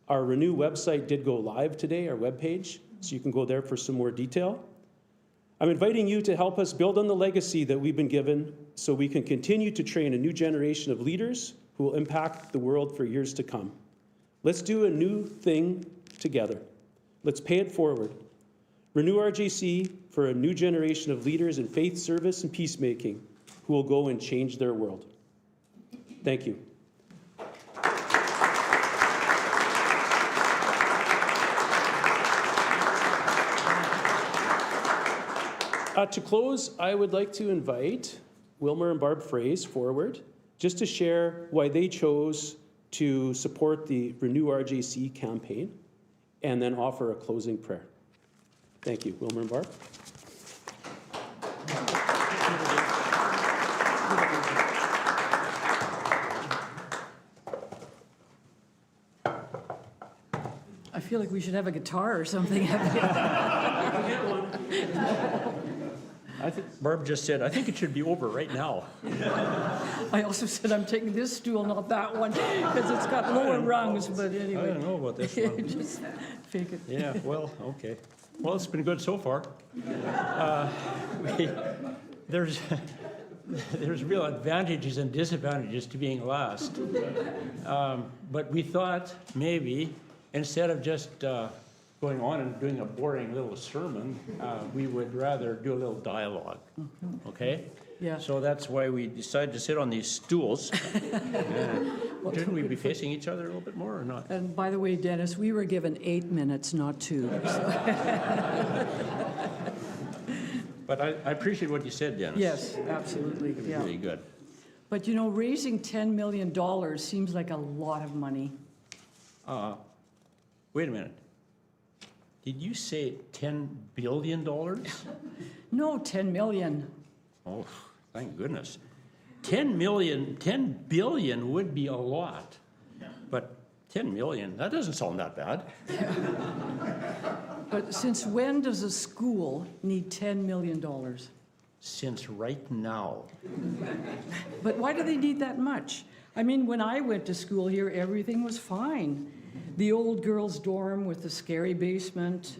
Our Renew website did go live today, our webpage, so you can go there for some more detail. I'm inviting you to help us build on the legacy that we've been given so we can continue to train a new generation of leaders who will impact the world for years to come. Let's do a new thing together. Let's pay it forward. Renew RJC for a new generation of leaders in faith, service, and peacemaking who will go and change their world. Thank you. To close, I would like to invite Wilmer and Barb Fraze forward just to share why they chose to support the Renew RJC campaign and then offer a closing prayer. Thank you. Wilmer and Barb.
I feel like we should have a guitar or something.
I think Barb just said, I think it should be over right now.
I also said I'm taking this stool, not that one, because it's got lower rungs, but anyway.
I don't know about this one.
Just fake it.
Yeah, well, okay. Well, it's been good so far. There's real advantages and disadvantages to being last. But we thought maybe instead of just going on and doing a boring little sermon, we would rather do a little dialogue, okay?
Yeah.
So that's why we decided to sit on these stools. Shouldn't we be facing each other a little bit more or not?
And by the way, Dennis, we were given 8 minutes, not 2.
But I appreciate what you said, Dennis.
Yes, absolutely.
It was
Yeah.
really good.
But you know, raising $10 million seems like a lot of money.
Wait a minute. Did you say $10 billion?
No, 10 million.
Oh, thank goodness. 10 billion would be a lot. But 10 million, that doesn't sound that bad.
But since when does a school need $10 million?
Since right now.
But why do they need that much? I mean, when I went to school here, everything was fine. The old girls' dorm with the scary basement,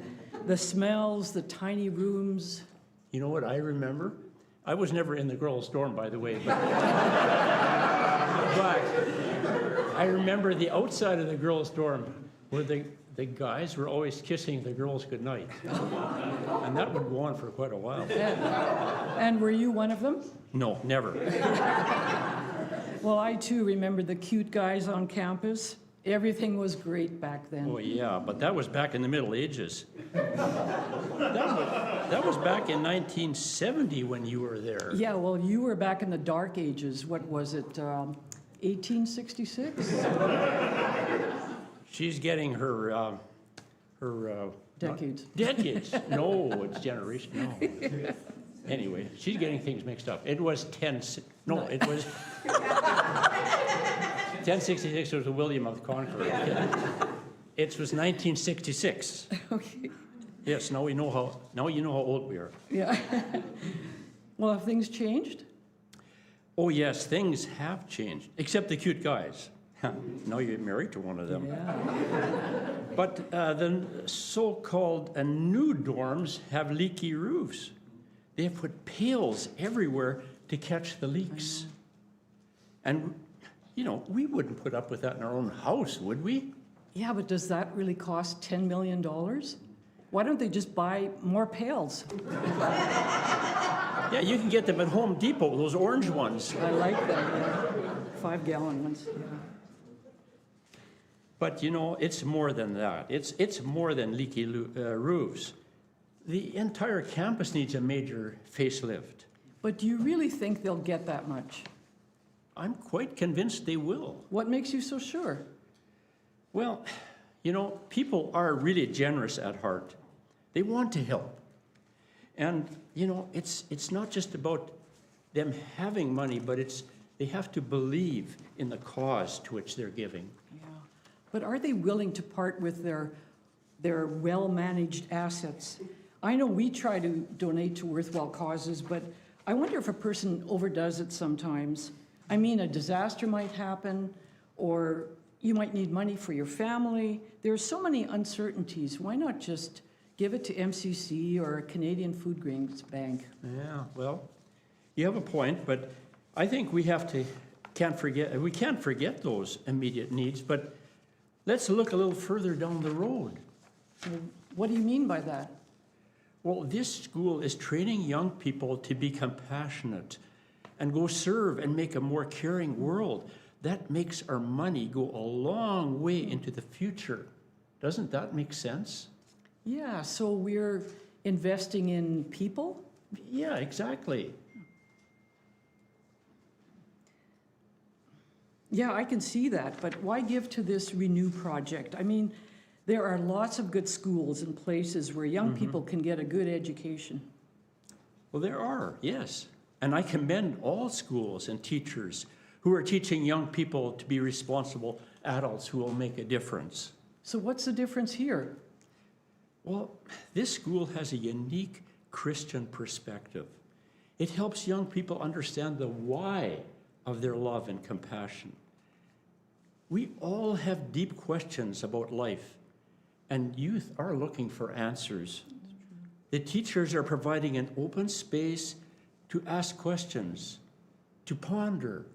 the smells, the tiny rooms.
You know what I remember? I was never in the girls' dorm, by the way. But I remember the outside of the girls' dorm where the guys were always kissing the girls goodnight. And that would go on for quite a while.
And were you one of them?
No, never.
Well, I too remember the cute guys on campus. Everything was great back then.
Oh, yeah, but that was back in the Middle Ages. That was back in 1970 when you were there.
Yeah, well, you were back in the dark ages. What was it, 1866?
She's getting her
Decades.
Decades. No, it's generation. No. Anyway, she's getting things mixed up. It was 1066 was William of the Conqueror. It was 1966.
Okay.
Yes, now you know how old we are.
Yeah. Well, have things changed?
Oh yes, things have changed, except the cute guys. Now you're married to one of them.
Yeah.
But the so-called new dorms have leaky roofs. They have put pails everywhere to catch the leaks. And, you know, we wouldn't put up with that in our own house, would we?
Yeah, but does that really cost $10 million? Why don't they just buy more pails?
Yeah, you can get them at Home Depot, those orange ones.
I like them, yeah. 5-gallon ones, yeah.
But, you know, it's more than that. It's more than leaky roofs. The entire campus needs a major facelift.
But do you really think they'll get that much?
I'm quite convinced they will.
What makes you so sure?
Well, you know, people are really generous at heart. They want to help. And, you know, it's not just about them having money, but they have to believe in the cause to which they're giving.
Yeah. But are they willing to part with their well-managed assets? I know we try to donate to worthwhile causes, but I wonder if a person overdoes it sometimes. I mean, a disaster might happen, or you might need money for your family. There are so many uncertainties. Why not just give it to MCC or a Canadian Food Grains Bank.
Yeah, well, you have a point, but I think we can't forget those immediate needs, but let's look a little further down the road.
What do you mean by that?
Well, this school is training young people to be compassionate and go serve and make a more caring world. That makes our money go a long way into the future. Doesn't that make sense?
Yeah, so we're investing in people?
Yeah, exactly.
Yeah, I can see that, but why give to this RENEW project? I mean, there are lots of good schools and places where young people can get a good education.
Well, there are, yes. And I commend all schools and teachers who are teaching young people to be responsible adults who will make a difference.
So what's the difference here?
Well, this school has a unique Christian perspective. It helps young people understand the why of their love and compassion. We all have deep questions about life, and youth are looking for answers. The teachers are providing an open space to ask questions, to ponder,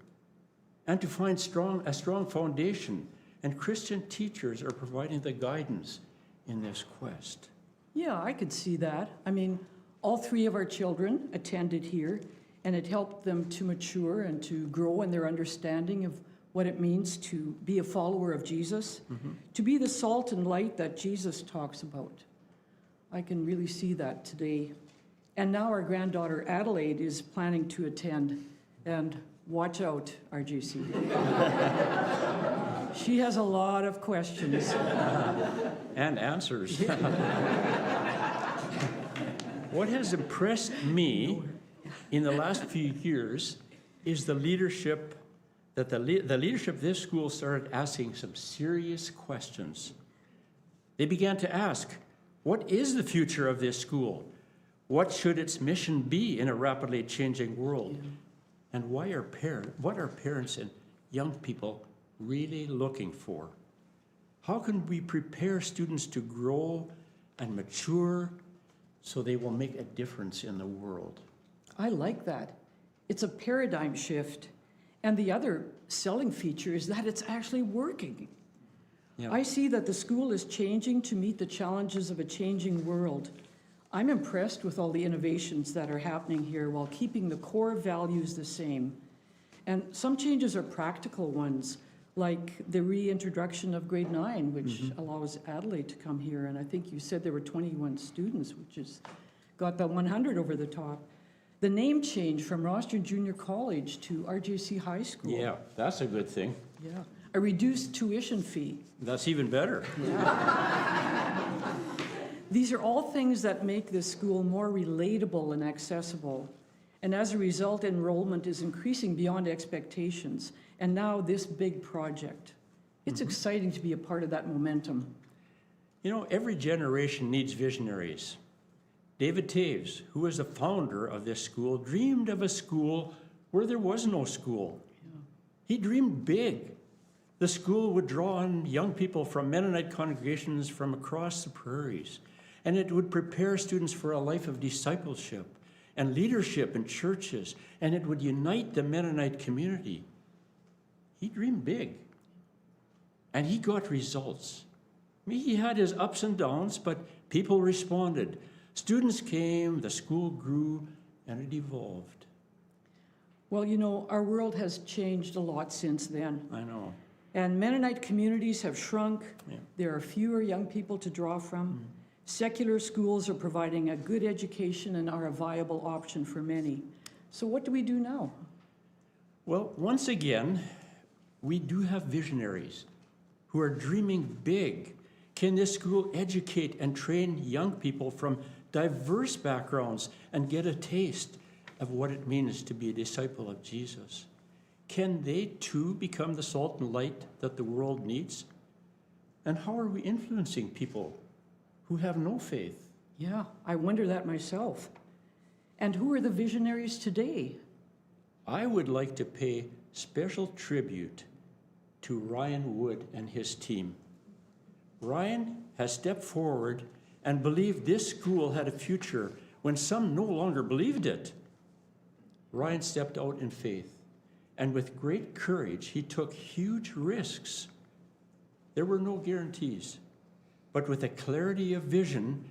and to find a strong foundation. And Christian teachers are providing the guidance in this quest.
Yeah, I could see that. I mean, all three of our children attended here, and it helped them to mature and to grow in their understanding of what it means to be a follower of Jesus, to be the salt and light that Jesus talks about. I can really see that today. And now our granddaughter Adelaide is planning to attend, and watch out, RJC. She has a lot of questions.
And answers. What has impressed me in the last few years is the leadership the leadership of this school started asking some serious questions. They began to ask, what is the future of this school? What should its mission be in a rapidly changing world? And what are parents and young people really looking for? How can we prepare students to grow and mature so they will make a difference in the world?
I like that. It's a paradigm shift. And the other selling feature is that it's actually working. Yeah. I see that the school is changing to meet the challenges of a changing world. I'm impressed with all the innovations that are happening here while keeping the core values the same. And some changes are practical ones, like the reintroduction of grade 9, which allows Adelaide to come here. And I think you said there were 21 students, which has got the 100 over the top. The name change from Rostron Junior College to RJC High School.
Yeah, that's a good thing.
Yeah. A reduced tuition fee.
That's even better.
Yeah. These are all things that make this school more relatable and accessible. And as a result, enrollment is increasing beyond expectations. And now this big project. It's exciting to be a part of that momentum.
You know, every generation needs visionaries. David Taves, who was the founder of this school, dreamed of a school where there was no school. Yeah. He dreamed big. The school would draw on young people from Mennonite congregations from across the prairies, and it would prepare students for a life of discipleship and leadership in churches, and it would unite the Mennonite community. He dreamed big, and he got results. I mean, he had his ups and downs, but people responded. Students came, the school grew, and it evolved.
Well, you know, our world has changed a lot since then.
I know.
And Mennonite communities have shrunk. Yeah. There are fewer young people to draw from. Secular schools are providing a good education and are a viable option for many. So what do we do now?
Well, once again, we do have visionaries who are dreaming big. Can this school educate and train young people from diverse backgrounds and get a taste of what it means to be a disciple of Jesus? Can they too become the salt and light that the world needs? And how are we influencing people who have no faith?
Yeah, I wonder that myself. And who are the visionaries today?
I would like to pay special tribute to Ryan Wood and his team. Ryan has stepped forward and believed this school had a future when some no longer believed it. Ryan stepped out in faith, and with great courage, he took huge risks. There were no guarantees, but with a clarity of vision,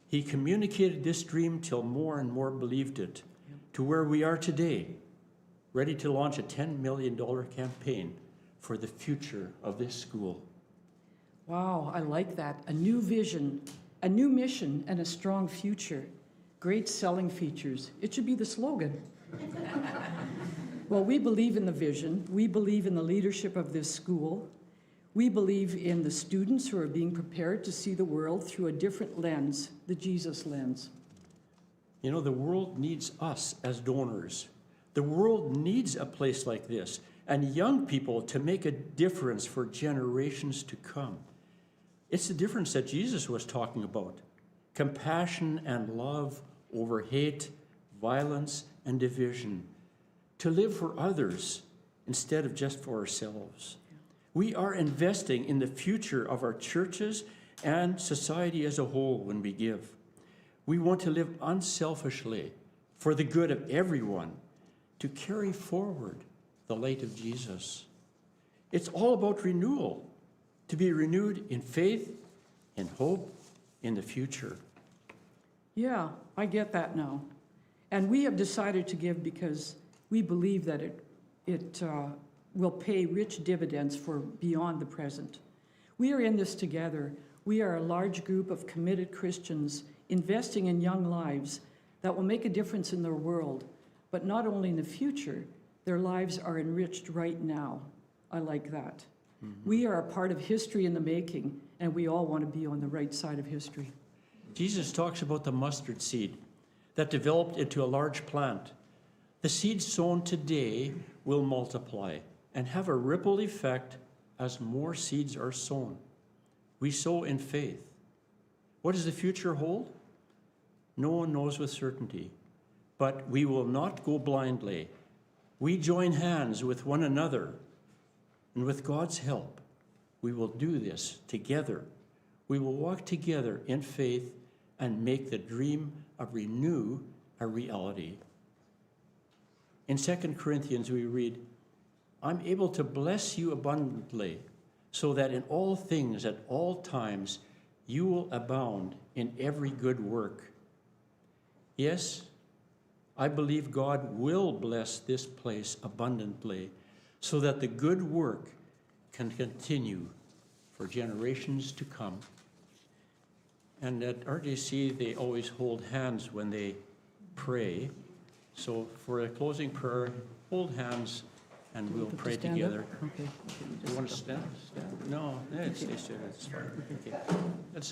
he communicated this dream till more and more believed it, to where we are today, ready to launch a $10 million campaign for the future of this school.
Wow, I like that. A new vision, a new mission, and a strong future. Great selling features. It should be the slogan. Well, we believe in the vision. We believe in the leadership of this school. We believe in the students who are being prepared to see the world through a different lens, the Jesus lens.
You know, the world needs us as donors. The world needs a place like this and young people to make a difference for generations to come. It's the difference that Jesus was talking about. Compassion and love over hate, violence, and division. To live for others instead of just for ourselves. We are investing in the future of our churches and society as a whole when we give. We want to live unselfishly for the good of everyone, to carry forward the light of Jesus. It's all about renewal, to be renewed in faith, in hope, in the future.
Yeah, I get that now. And we have decided to give because we believe that it will pay rich dividends for beyond the present. We are in this together. We are a large group of committed Christians investing in young lives that will make a difference in their world, but not only in the future, their lives are enriched right now. I like that. Mm-hmm. We are a part of history in the making, and we all want to be on the right side of history.
Jesus talks about the mustard seed that developed into a large plant. The seed sown today will multiply and have a ripple effect as more seeds are sown. We sow in faith. What does the future hold? No one knows with certainty, but we will not go blindly. We join hands with one another, and with God's help, we will do this together. We will walk together in faith and make the dream of Renew a reality. In 2 Corinthians, we read, I'm able to bless you abundantly, so that in all things at all times you will abound in every good work. Yes, I believe God will bless this place abundantly, so that the good work can continue for generations to come. And at RJC, they always hold hands when they pray. So for a closing prayer, hold hands and we'll pray together.
Okay.
You want to stand? No, stay straight. That's fine. Okay.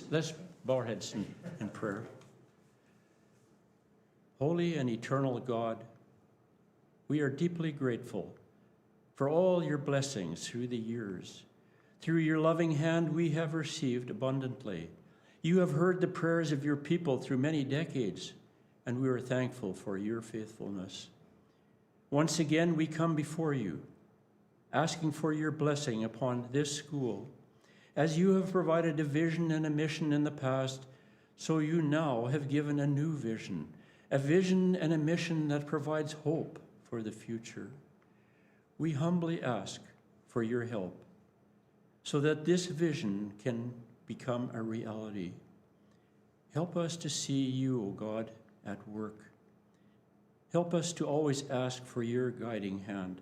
Let's bow our heads in prayer. Holy and eternal God, we are deeply grateful for all your blessings through the years. Through your loving hand, we have received abundantly. You have heard the prayers of your people through many decades, and we are thankful for your faithfulness. Once again, we come before you, asking for your blessing upon this school. As you have provided a vision and a mission in the past, so you now have given a new vision, a vision and a mission that provides hope for the future. We humbly ask for your help so that this vision can become a reality. Help us to see you, O God, at work. Help us to always ask for your guiding hand.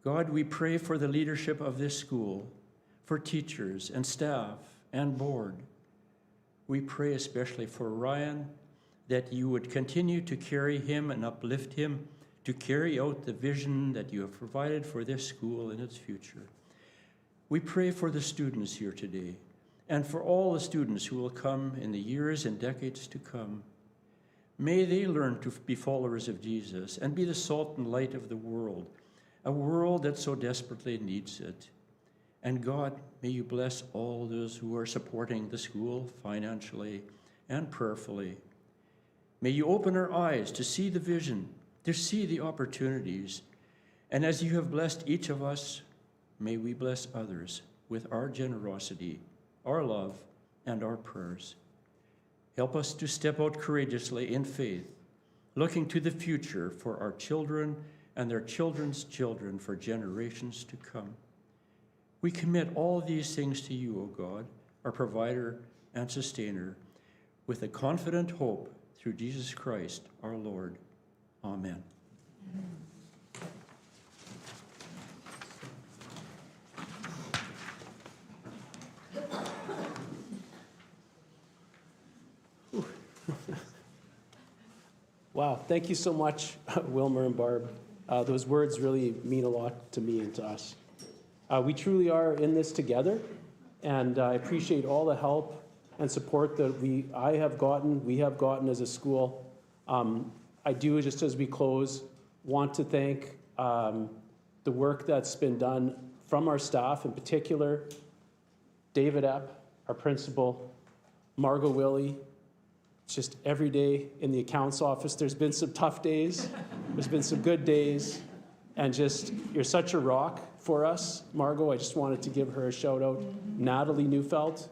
God, we pray for the leadership of this school, for teachers and staff and board. We pray especially for Ryan, that you would continue to carry him and uplift him to carry out the vision that you have provided for this school and its future. We pray for the students here today and for all the students who will come in the years and decades to come. May they learn to be followers of Jesus and be the salt and light of the world, a world that so desperately needs it. And God, may you bless all those who are supporting the school financially and prayerfully. May you open our eyes to see the vision, to see the opportunities. And as you have blessed each of us, may we bless others with our generosity, our love, and our prayers. Help us to step out courageously in faith, looking to the future for our children and their children's children for generations to come. We commit all these things to you, O God, our provider and sustainer, with a confident hope through Jesus Christ, our Lord. Amen.
Wow, thank you so much, Wilmer and Barb. Those words really mean a lot to me and to us. We truly are in this together, and I appreciate all the help and support that we have gotten as a school. I do, just as we close, want to thank the work that's been done from our staff, in particular, David Epp, our principal, Margot Willie. Just every day in the accounts office, there's been some tough days, there's been some good days, and just, you're such a rock for us, Margot. I just wanted to give her a shout out. Natalie Neufeld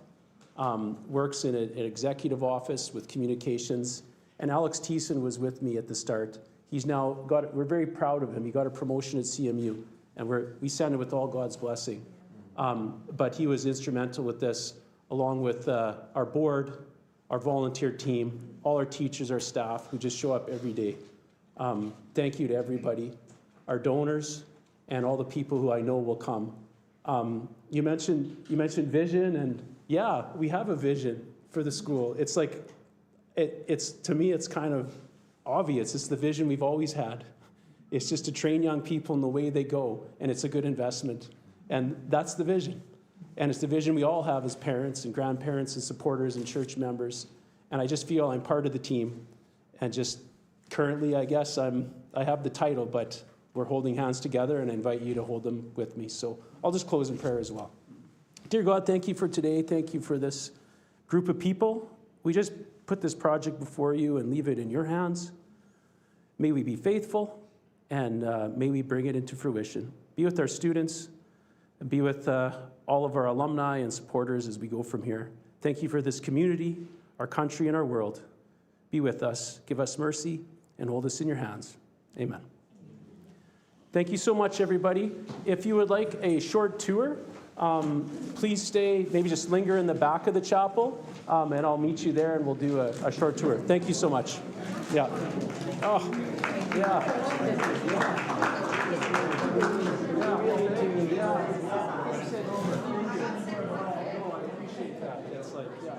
works in an executive office with communications, and Alex Thiessen was with me at the start. He's now we're very proud of him. He got a promotion at CMU, and we send it with all God's blessing. But he was instrumental with this, along with our board, our volunteer team, all our teachers, our staff who just show up every day. Thank you to everybody, our donors, and all the people who I know will come. You mentioned vision, and yeah, we have a vision for the school. It's like, to me, it's kind of obvious. It's the vision we've always had. It's just to train young people in the way they go, and it's a good investment. And that's the vision. And it's the vision we all have as parents and grandparents and supporters and church members. And I just feel I'm part of the team. And just currently, I guess I have the title, but we're holding hands together, and I invite you to hold them with me. So I'll just close in prayer as well. Dear God, thank you for today. Thank you for this group of people. We just put this project before you and leave it in your hands. May we be faithful, and may we bring it into fruition. Be with our students, and be with all of our alumni and supporters as we go from here. Thank you for this community, our country, and our world. Be with us, give us mercy, and hold us in your hands. Amen. Thank you so much, everybody. If you would like a short tour, please stay, maybe just linger in the back of the chapel, and I'll meet you there, and we'll do a short tour. Thank you so much. Yeah. Oh, yeah. I appreciate that. It's like, yeah.